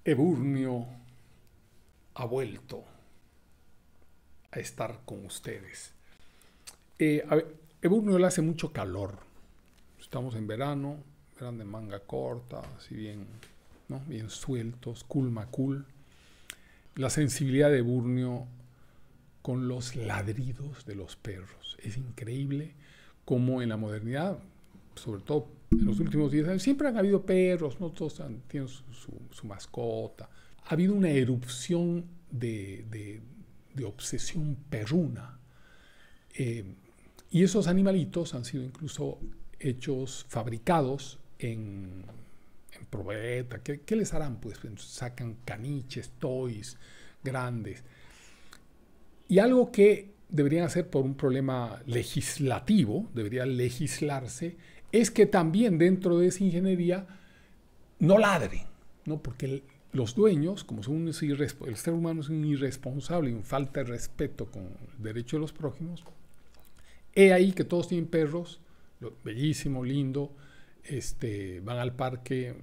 Eburnio ha vuelto a estar con ustedes. Eburnio le hace mucho calor. Estamos en verano de manga corta, así bien, ¿no? Bien sueltos, cool macul. La sensibilidad de Eburnio con los ladridos de los perros. Es increíble cómo en la modernidad, sobre todo en los últimos 10 años, siempre han habido perros, ¿no? Todos tienen su mascota. Ha habido una erupción de obsesión perruna. Y esos animalitos han sido incluso hechos, fabricados en probeta. ¿Qué les harán? Pues sacan caniches, toys grandes. Y algo que deberían hacer por un problema legislativo, debería legislarse, es que también dentro de esa ingeniería no ladren, ¿no? Porque los dueños, como son el ser humano es un irresponsable y un falta de respeto con el derecho de los prójimos, he ahí que todos tienen perros, bellísimo, lindo, van al parque,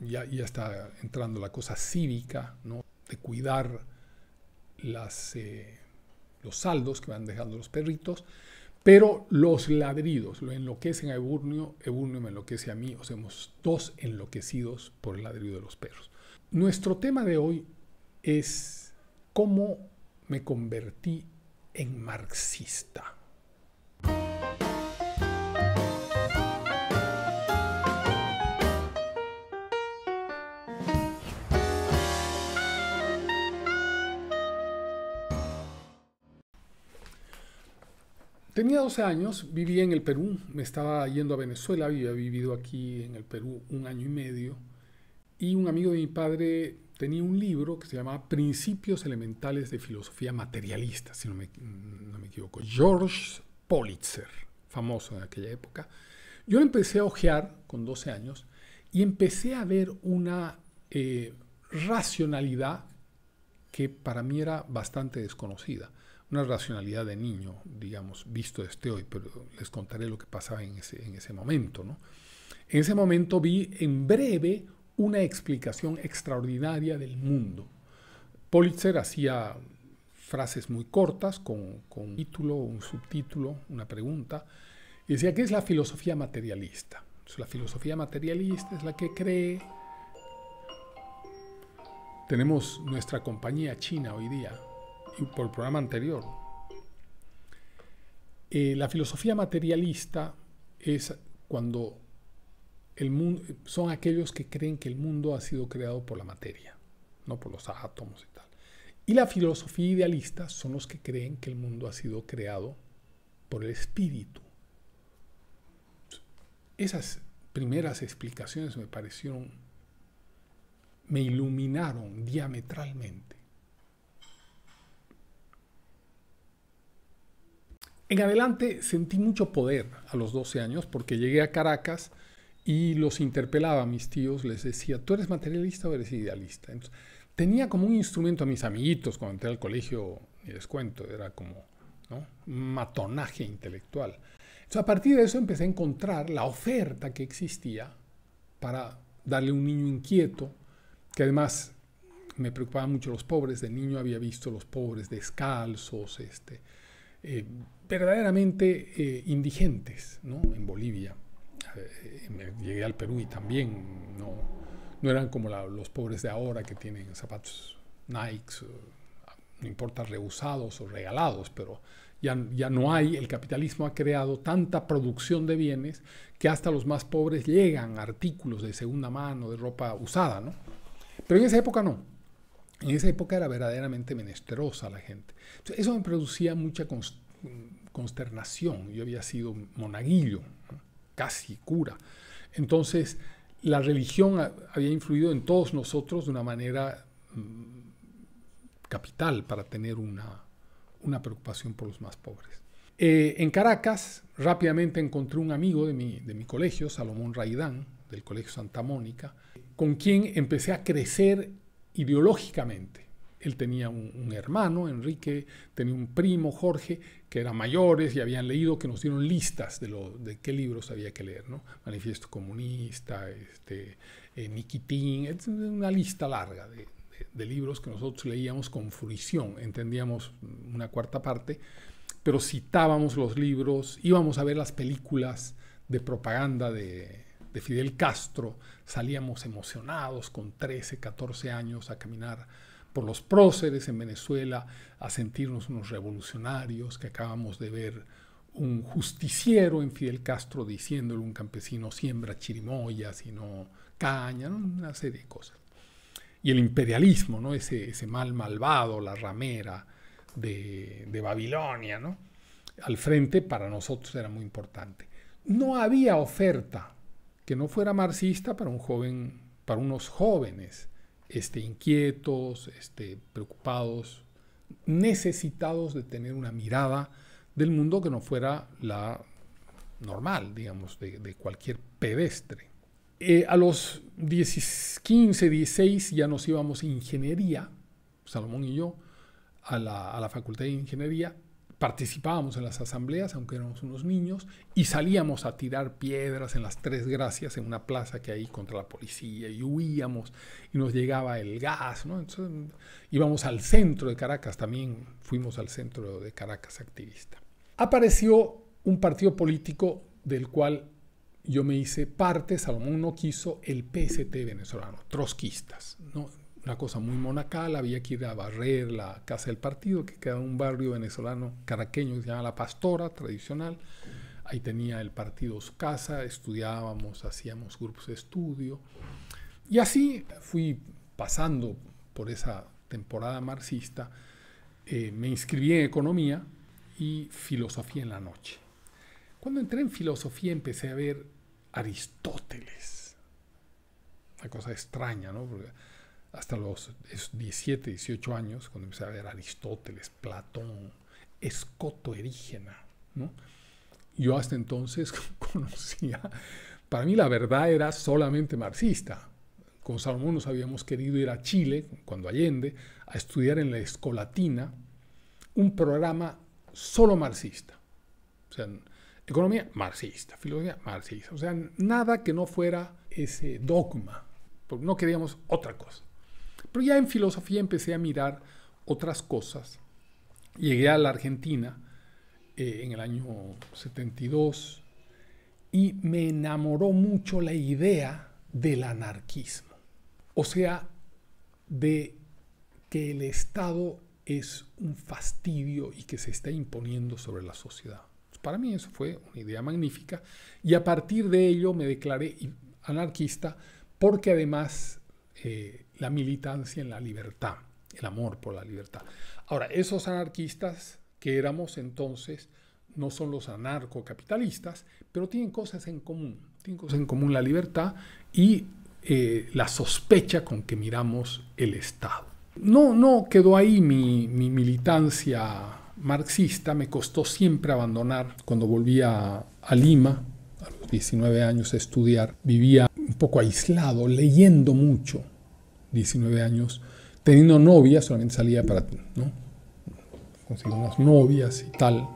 ya está entrando la cosa cívica, ¿no? De cuidar los saldos que van dejando los perritos, pero los ladridos lo enloquecen a Eburnio, Eburnio me enloquece a mí, o sea, somos dos enloquecidos por el ladrido de los perros. Nuestro tema de hoy es cómo me convertí en marxista. Tenía 12 años, vivía en el Perú, me estaba yendo a Venezuela, había vivido aquí en el Perú 1 año y medio, y un amigo de mi padre tenía un libro que se llamaba Principios Elementales de Filosofía Materialista, si no me equivoco, George Politzer, famoso en aquella época. Yo lo empecé a hojear con 12 años y empecé a ver una racionalidad que para mí era bastante desconocida. Una racionalidad de niño, digamos, visto desde hoy, pero les contaré lo que pasaba en ese momento, ¿no? En ese momento vi en breve una explicación extraordinaria del mundo. Politzer hacía frases muy cortas con un título, un subtítulo, una pregunta, y decía, ¿qué es la filosofía materialista? Entonces, la filosofía materialista es la que cree. Tenemos nuestra compañía china hoy día, y por el programa anterior. La filosofía materialista es cuando el mundo, son aquellos que creen que el mundo ha sido creado por la materia, no por los átomos y tal. Y la filosofía idealista son los que creen que el mundo ha sido creado por el espíritu. Esas primeras explicaciones me iluminaron diametralmente. En adelante sentí mucho poder a los 12 años porque llegué a Caracas y los interpelaba a mis tíos, les decía, ¿tú eres materialista o eres idealista? Entonces, tenía como un instrumento a mis amiguitos cuando entré al colegio, ni les cuento, era como, ¿no?, un matonaje intelectual. Entonces, a partir de eso empecé a encontrar la oferta que existía para darle a un niño inquieto, que además me preocupaban mucho los pobres. De niño había visto los pobres descalzos, verdaderamente indigentes, ¿no?, en Bolivia. Llegué al Perú y también no eran como los pobres de ahora que tienen zapatos Nike, no importa, reusados o regalados, pero ya no hay. El capitalismo ha creado tanta producción de bienes que hasta los más pobres llegan a artículos de segunda mano, de ropa usada, ¿no? Pero en esa época no. En esa época era verdaderamente menesterosa la gente. Entonces, eso me producía mucha consternación. Yo había sido monaguillo, ¿no?, casi cura. Entonces, la religión había influido en todos nosotros de una manera capital para tener una preocupación por los más pobres. En Caracas, rápidamente encontré un amigo de mi colegio, Salomón Raidán, del Colegio Santa Mónica, con quien empecé a crecer ideológicamente. Él tenía un hermano, Enrique, tenía un primo, Jorge, que eran mayores y habían leído, que nos dieron listas de qué libros había que leer, ¿no? Manifiesto Comunista, Nikitin, es una lista larga de libros que nosotros leíamos con fruición, entendíamos una cuarta parte, pero citábamos los libros, íbamos a ver las películas de propaganda de Fidel Castro, salíamos emocionados con 13, 14 años a caminar por los próceres en Venezuela, a sentirnos unos revolucionarios, que acabamos de ver un justiciero en Fidel Castro diciéndole a un campesino: siembra chirimoyas y no caña, ¿no? Una serie de cosas. Y el imperialismo, ¿no? Ese mal malvado, la ramera de Babilonia, ¿no? Al frente, para nosotros era muy importante. No había oferta que no fuera marxista para unos jóvenes inquietos, preocupados, necesitados de tener una mirada del mundo que no fuera la normal, digamos, de cualquier pedestre. A los 15, 16 ya nos íbamos a ingeniería, Salomón y yo, a la Facultad de Ingeniería. Participábamos en las asambleas, aunque éramos unos niños, y salíamos a tirar piedras en las Tres Gracias, en una plaza que hay contra la policía, y huíamos, y nos llegaba el gas, ¿no? Entonces, íbamos al centro de Caracas, también fuimos al centro de Caracas activista. Apareció un partido político del cual yo me hice parte, Salomón no quiso, el PST venezolano, trotskistas, ¿no? Una cosa muy monacal, había que ir a barrer la casa del partido, que queda en un barrio venezolano caraqueño que se llama La Pastora, tradicional. Ahí tenía el partido su casa, estudiábamos, hacíamos grupos de estudio. Y así fui pasando por esa temporada marxista. Me inscribí en economía y filosofía en la noche. Cuando entré en filosofía empecé a ver Aristóteles. Una cosa extraña, ¿no? Porque hasta los 17, 18 años, cuando empecé a ver Aristóteles, Platón, Escoto Erígena, ¿no? Yo hasta entonces conocía, para mí la verdad era solamente marxista. Con Salomón nos habíamos querido ir a Chile, cuando Allende, a estudiar en la Escolatina un programa solo marxista. O sea, economía marxista, filosofía marxista. O sea, nada que no fuera ese dogma, porque no queríamos otra cosa. Pero ya en filosofía empecé a mirar otras cosas. Llegué a la Argentina en el año 72 y me enamoró mucho la idea del anarquismo. O sea, de que el Estado es un fastidio y que se está imponiendo sobre la sociedad. Para mí eso fue una idea magnífica y a partir de ello me declaré anarquista porque además la militancia en la libertad, el amor por la libertad. Ahora, esos anarquistas que éramos entonces no son los anarcocapitalistas, pero tienen cosas en común. Tienen cosas en común la libertad y la sospecha con que miramos el Estado. No quedó ahí mi militancia marxista, me costó siempre abandonar. Cuando volví a Lima, a los 19 años a estudiar, vivía un poco aislado, leyendo mucho, 19 años, teniendo novias, solamente salía para, ¿no?, conseguir unas novias y tal.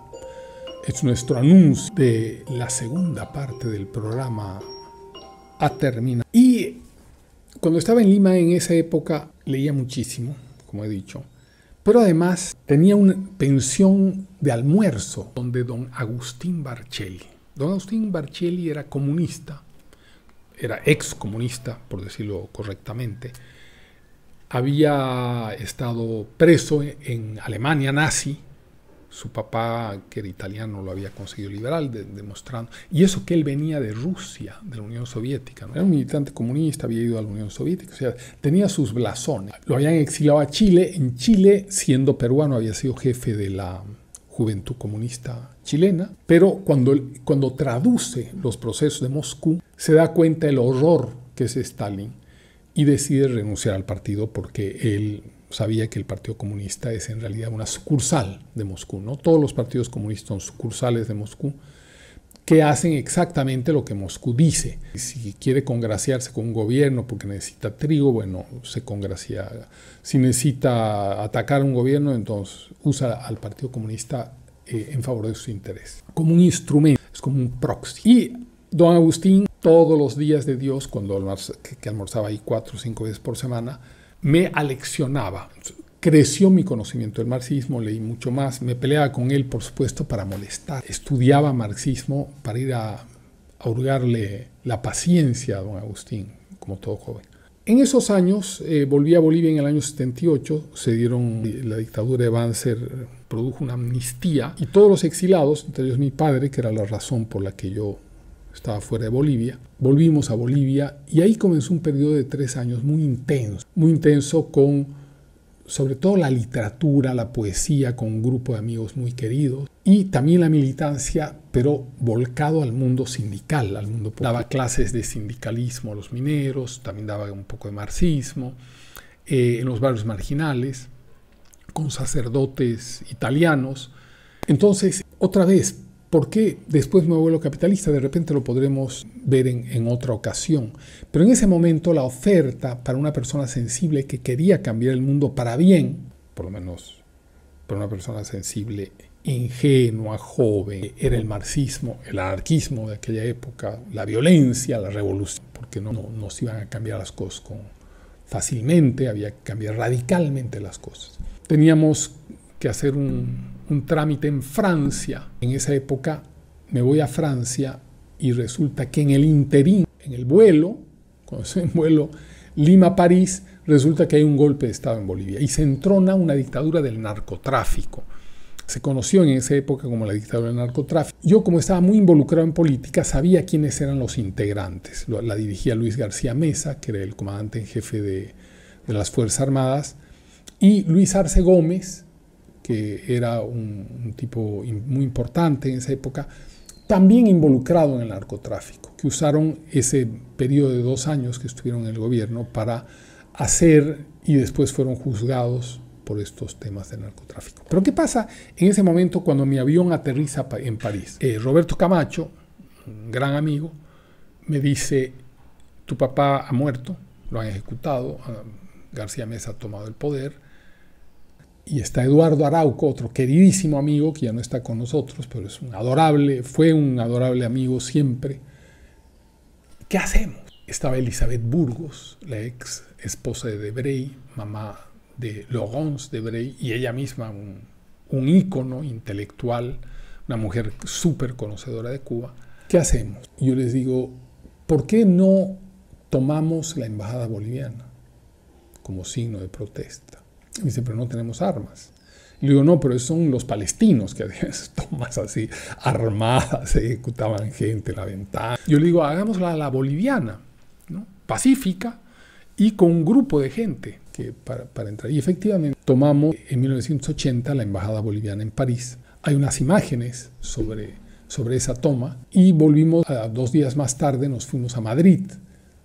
Es nuestro anuncio de la segunda parte del programa a terminar. Y cuando estaba en Lima en esa época leía muchísimo, como he dicho, pero además tenía una pensión de almuerzo donde don Agustín Barcelli. Don Agustín Barcelli era comunista, era excomunista, por decirlo correctamente. Había estado preso en Alemania nazi. Su papá, que era italiano, lo había conseguido liberar, demostrando. Y eso que él venía de Rusia, de la Unión Soviética, ¿no? Era un militante comunista, había ido a la Unión Soviética, o sea, tenía sus blasones. Lo habían exiliado a Chile. En Chile, siendo peruano, había sido jefe de la Juventud Comunista Chilena. Pero cuando traduce los procesos de Moscú, se da cuenta del horror que es Stalin y decide renunciar al partido porque él sabía que el Partido Comunista es en realidad una sucursal de Moscú, ¿no? Todos los partidos comunistas son sucursales de Moscú que hacen exactamente lo que Moscú dice. Si quiere congraciarse con un gobierno porque necesita trigo, bueno, se congracia. Si necesita atacar a un gobierno, entonces usa al Partido Comunista en favor de sus intereses. Como un instrumento, es como un proxy. Y don Agustín, todos los días de Dios, que almorzaba ahí 4 o 5 veces por semana, me aleccionaba. Creció mi conocimiento del marxismo, leí mucho más, me peleaba con él, por supuesto, para molestar. Estudiaba marxismo para ir a hurgarle la paciencia a don Agustín, como todo joven. En esos años, volví a Bolivia en el año 78, la dictadura de Banzer produjo una amnistía y todos los exilados, entre ellos mi padre, que era la razón por la que yo estaba fuera de Bolivia, volvimos a Bolivia y ahí comenzó un periodo de 3 años muy intenso con sobre todo la literatura, la poesía, con un grupo de amigos muy queridos, y también la militancia, pero volcado al mundo sindical, al mundo político. Daba clases de sindicalismo a los mineros, también daba un poco de marxismo, en los barrios marginales, con sacerdotes italianos. Entonces, otra vez, ¿por qué después me vuelvo capitalista? De repente lo podremos ver en otra ocasión. Pero en ese momento la oferta para una persona sensible que quería cambiar el mundo para bien, por lo menos para una persona sensible, ingenua, joven, era el marxismo, el anarquismo de aquella época, la violencia, la revolución, porque no se iban a cambiar las cosas fácilmente, había que cambiar radicalmente las cosas. Teníamos que hacer un trámite en Francia. En esa época me voy a Francia y resulta que en el interín, en el vuelo, cuando estoy en vuelo Lima-París, resulta que hay un golpe de Estado en Bolivia y se entrona una dictadura del narcotráfico. Se conoció en esa época como la dictadura del narcotráfico. Yo, como estaba muy involucrado en política, sabía quiénes eran los integrantes. La dirigía Luis García Mesa, que era el comandante en jefe de las Fuerzas Armadas, y Luis Arce Gómez, que era un tipo muy importante en esa época, también involucrado en el narcotráfico, que usaron ese periodo de 2 años que estuvieron en el gobierno para hacer y después fueron juzgados por estos temas de narcotráfico. Pero ¿qué pasa en ese momento cuando mi avión aterriza en París? Roberto Camacho, un gran amigo, me dice: tu papá ha muerto, lo han ejecutado, García Mesa ha tomado el poder, y está Eduardo Arauco, otro queridísimo amigo que ya no está con nosotros, pero fue un adorable amigo siempre. ¿Qué hacemos? Estaba Elizabeth Burgos, la ex esposa de Debrey, mamá de Laurence Debrey, y ella misma un ícono intelectual, una mujer súper conocedora de Cuba. ¿Qué hacemos? Yo les digo, ¿por qué no tomamos la embajada boliviana como signo de protesta? Y dice, pero no tenemos armas. Y le digo, no, pero esos son los palestinos que hacían esas tomas así, armadas, ejecutaban gente en la ventana. Yo le digo, hagámosla la boliviana, ¿no? Pacífica y con un grupo de gente para entrar. Y efectivamente tomamos en 1980 la embajada boliviana en París. Hay unas imágenes sobre esa toma y volvimos 2 días más tarde, nos fuimos a Madrid,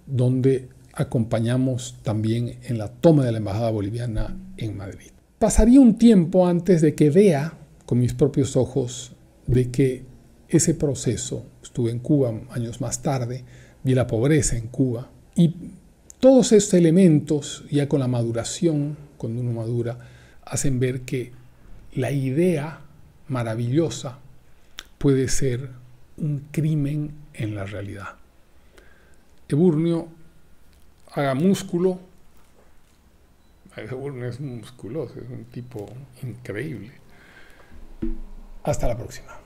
donde acompañamos también en la toma de la embajada boliviana en Madrid. Pasaría un tiempo antes de que vea con mis propios ojos de que ese proceso, estuve en Cuba años más tarde, vi la pobreza en Cuba y todos esos elementos, ya con la maduración, cuando uno madura, hacen ver que la idea maravillosa puede ser un crimen en la realidad. Eburnio haga músculo. Eburnio es musculoso, es un tipo increíble. Hasta la próxima.